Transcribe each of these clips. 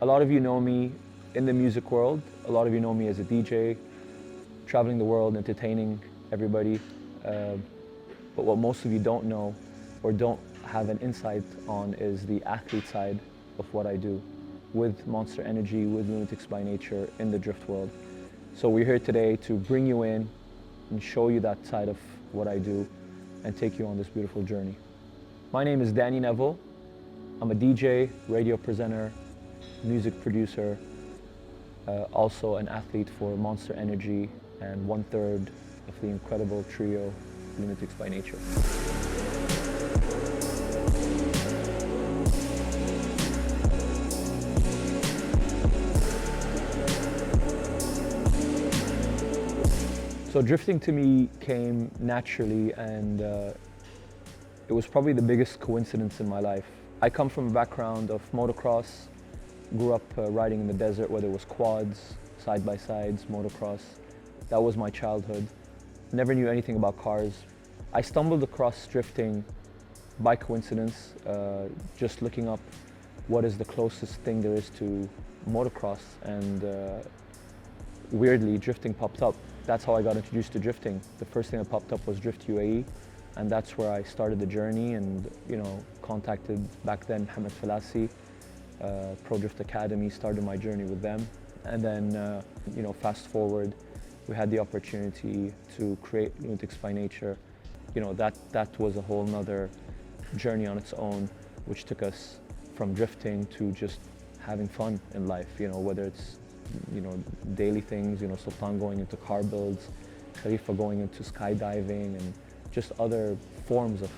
A lot of you know me in the music world. A lot of you know me as a DJ, traveling the world, entertaining everybody. But what most of you don't know or don't have an insight on is the athlete side of what I do with Monster Energy, with Lunatics by Nature in the drift world. So we're here today to bring you in and show you that side of what I do and take you on this beautiful journey. My name is Dany Neville. I'm a DJ, radio presenter, music producer, also an athlete for Monster Energy and 1/3 of the incredible trio Lunatics by Nature. So drifting to me came naturally, and it was probably the biggest coincidence in my life. I come from a background of motocross, grew up riding in the desert, whether it was quads, side-by-sides, motocross. That was my childhood. Never knew anything about cars. I stumbled across drifting by coincidence, just looking up what is the closest thing there is to motocross, and weirdly, drifting popped up. That's how I got introduced to drifting. The first thing that popped up was Drift UAE, and that's where I started the journey and, contacted back then Mohammed Falassi, Pro Drift Academy, started my journey with them. And then, fast forward, we had the opportunity to create Lunatics by Nature. That was a whole nother journey on its own, which took us from drifting to just having fun in life, whether it's daily things, Sultan going into car builds, Khalifa going into skydiving, and just other forms of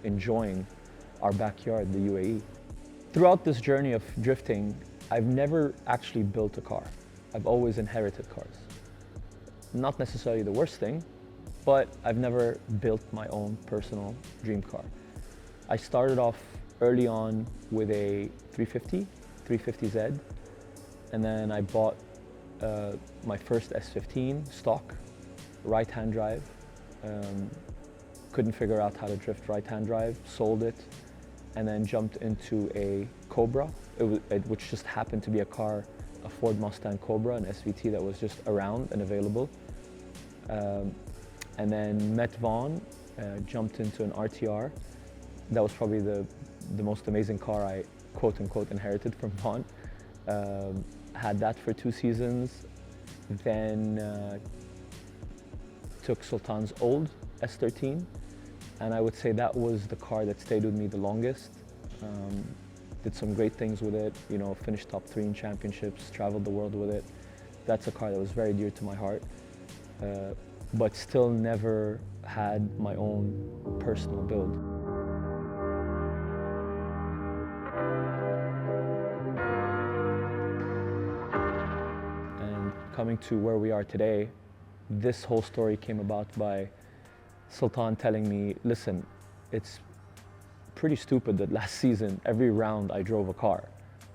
enjoying our backyard, the UAE. Throughout this journey of drifting, I've never actually built a car. I've always inherited cars. Not necessarily the worst thing, but I've never built my own personal dream car. I started off early on with a 350Z, and then I bought my first S15 stock, right-hand drive. Couldn't figure out how to drift right-hand drive, sold it, and then jumped into a Cobra, which just happened to be a car, a Ford Mustang Cobra, an SVT that was just around and available. And then met Vaughn, jumped into an RTR. That was probably the most amazing car I quote-unquote inherited from Vaughn. Had that for 2 seasons, then took Sultan's old S13, and I would say that was the car that stayed with me the longest. Did some great things with it, finished top 3 in championships, traveled the world with it. That's a car that was very dear to my heart, but still never had my own personal build. Coming to where we are today, this whole story came about by Sultan telling me, listen, it's pretty stupid that last season, every round I drove a car,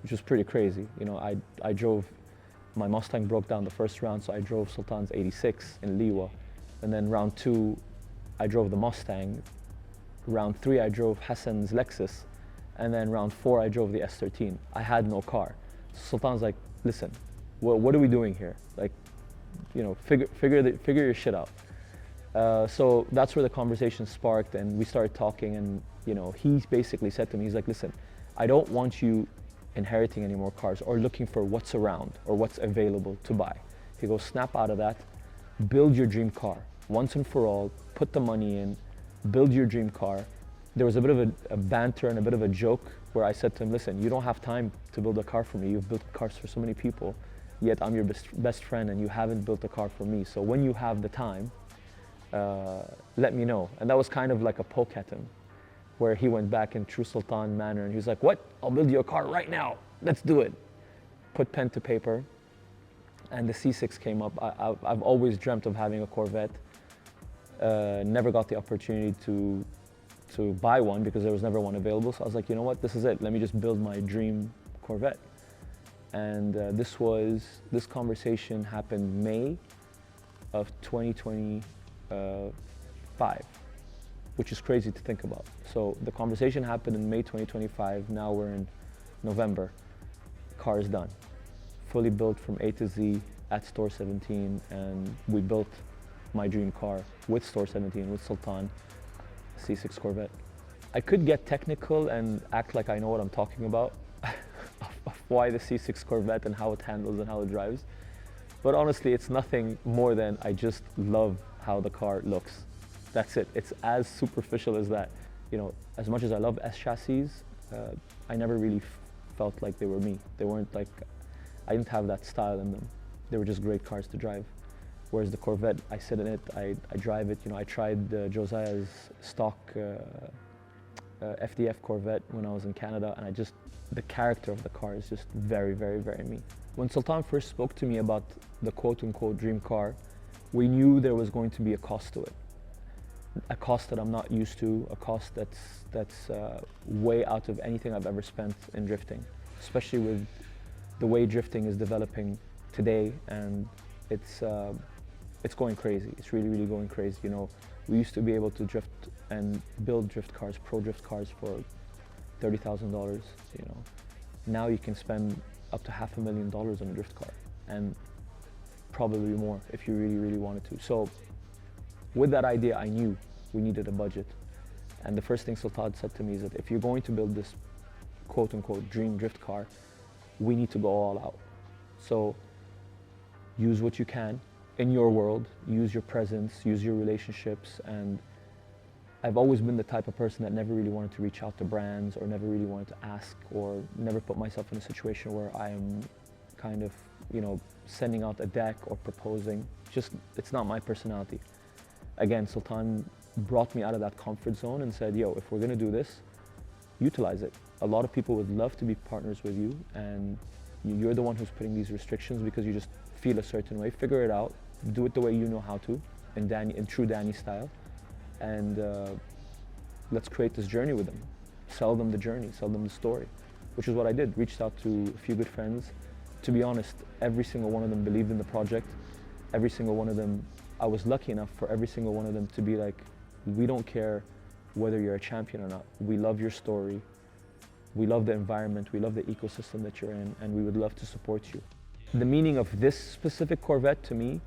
which was pretty crazy. I drove, my Mustang broke down the first round, so I drove Sultan's 86 in Liwa. And then round 2, I drove the Mustang. Round 3, I drove Hassan's Lexus. And then round 4, I drove the S13. I had no car. So Sultan's like, listen, what are we doing here? Like, figure your shit out. So that's where the conversation sparked, and we started talking, and he basically said to me, he's like, listen, I don't want you inheriting any more cars or looking for what's around or what's available to buy. He goes, snap out of that, build your dream car once and for all, put the money in, build your dream car. There was a bit of a banter and a bit of a joke where I said to him, listen, you don't have time to build a car for me. You've built cars for so many people, yet I'm your best friend and you haven't built a car for me. So when you have the time, let me know. And that was kind of like a poke at him, where he went back in true Sultan manner and he was like, what? I'll build you a car right now. Let's do it. Put pen to paper, and the C6 came up. I've always dreamt of having a Corvette. Never got the opportunity to buy one because there was never one available. So I was like, you know what, this is it. Let me just build my dream Corvette. And this conversation happened May of 2025, which is crazy to think about. So the conversation happened in May 2025. Now we're in November. car is done. Fully built from A to Z at Store 17, and we built my dream car with Store 17, with Sultan, C6 Corvette. I could get technical and act like I know what I'm talking about, of why the C6 Corvette and how it handles and how it drives. But honestly, it's nothing more than I just love how the car looks. That's it. It's as superficial as that. You know, as much as I love S chassis, I never really felt like they were me. They weren't like, I didn't have that style in them. They were just great cars to drive. Whereas the Corvette, I sit in it, I drive it. You know, I tried Josiah's stock FDF Corvette when I was in Canada, and the character of the car is just very, very, very me. When Sultan first spoke to me about the quote-unquote dream car, we knew there was going to be a cost to it. A cost that I'm not used to, a cost that's way out of anything I've ever spent in drifting, especially with the way drifting is developing today, and it's going crazy. It's really, really going crazy. You know, we used to be able to drift and build drift cars, pro drift cars for $30,000. You know, now you can spend up to $500,000 on a drift car, and probably more if you really, really wanted to. So with that idea, I knew we needed a budget. And the first thing Sultan said to me is that if you're going to build this quote-unquote dream drift car, we need to go all out. So use what you can in your world, use your presence, use your relationships. And I've always been the type of person that never really wanted to reach out to brands, or never really wanted to ask, or never put myself in a situation where I am kind of, you know, sending out a deck or proposing. Just, it's not my personality. Again, Sultan brought me out of that comfort zone and said, yo, if we're gonna do this, utilize it. A lot of people would love to be partners with you, and you're the one who's putting these restrictions because you just feel a certain way. Figure it out, do it the way you know how to, in true Dany style, and let's create this journey with them. Sell them the journey, sell them the story, which is what I did. Reached out to a few good friends. To be honest, every single one of them believed in the project. Every single one of them, I was lucky enough for every single one of them to be like, we don't care whether you're a champion or not. We love your story. We love the environment. We love the ecosystem that you're in, and we would love to support you. The meaning of this specific Corvette to me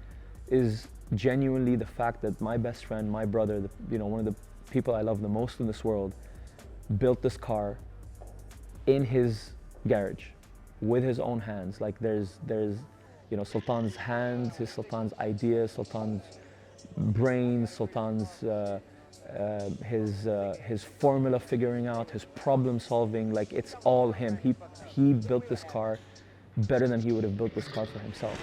is genuinely the fact that my best friend, my brother, you know, one of the people I love the most in this world, built this car in his garage with his own hands. Like there's you know, Sultan's hands, Sultan's ideas, Sultan's brain, Sultan's his formula figuring out, his problem solving. Like, it's all him. He built this car better than he would have built this car for himself.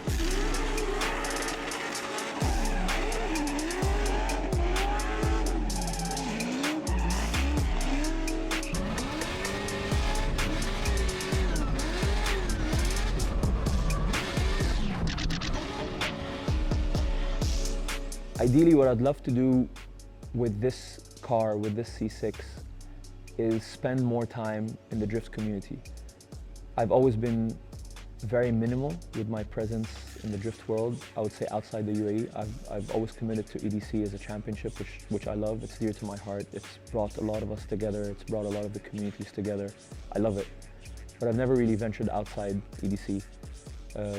Ideally, what I'd love to do with this car, with this C6, is spend more time in the drift community. I've always been very minimal with my presence in the drift world. I would say outside the UAE. I've always committed to EDC as a championship, which I love. It's dear to my heart. It's brought a lot of us together. It's brought a lot of the communities together. I love it. But I've never really ventured outside EDC.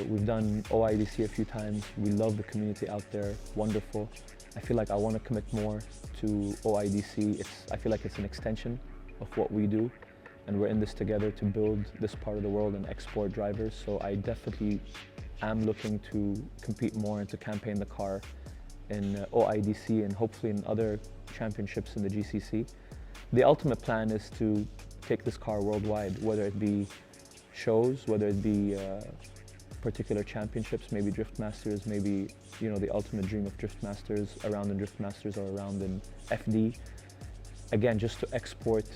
We've done OIDC a few times. We love the community out there, wonderful. I feel like I want to commit more to OIDC. I feel like it's an extension of what we do, and we're in this together to build this part of the world and export drivers. So I definitely am looking to compete more and to campaign the car in OIDC and hopefully in other championships in the GCC. The ultimate plan is to take this car worldwide, whether it be shows, whether it be particular championships, maybe Drift Masters, maybe, you know, the ultimate dream of Drift Masters, around in Drift Masters or around in FD. Again, just to export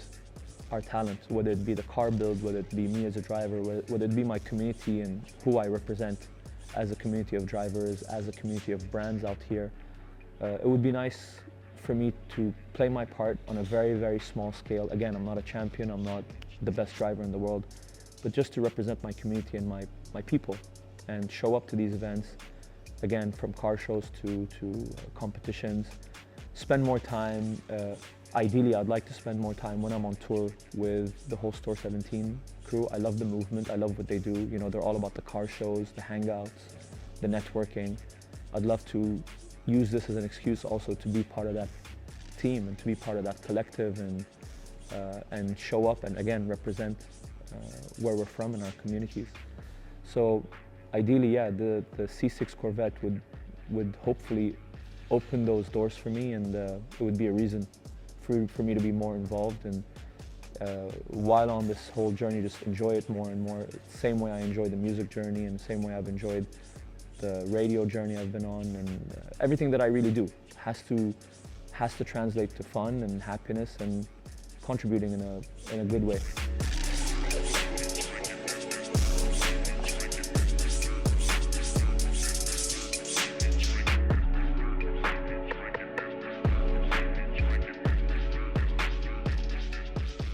our talent, whether it be the car build, whether it be me as a driver, whether it be my community and who I represent as a community of drivers, as a community of brands out here. It would be nice for me to play my part on a very, very small scale. Again, I'm not a champion, I'm not the best driver in the world, but just to represent my community and my people and show up to these events, again, from car shows to competitions, spend more time Ideally, I'd like to spend more time when I'm on tour with the whole Store 17 crew. I love the movement, I love what they do. You know, they're all about the car shows, the hangouts, the networking. I'd love to use this as an excuse also to be part of that team and to be part of that collective and show up and again represent where we're from in our communities. So ideally, yeah, the C6 Corvette would hopefully open those doors for me, and it would be a reason for me to be more involved, and while on this whole journey, just enjoy it more and more. Same way I enjoy the music journey, and the same way I've enjoyed the radio journey I've been on, and everything that I really do has to translate to fun and happiness and contributing in a good way.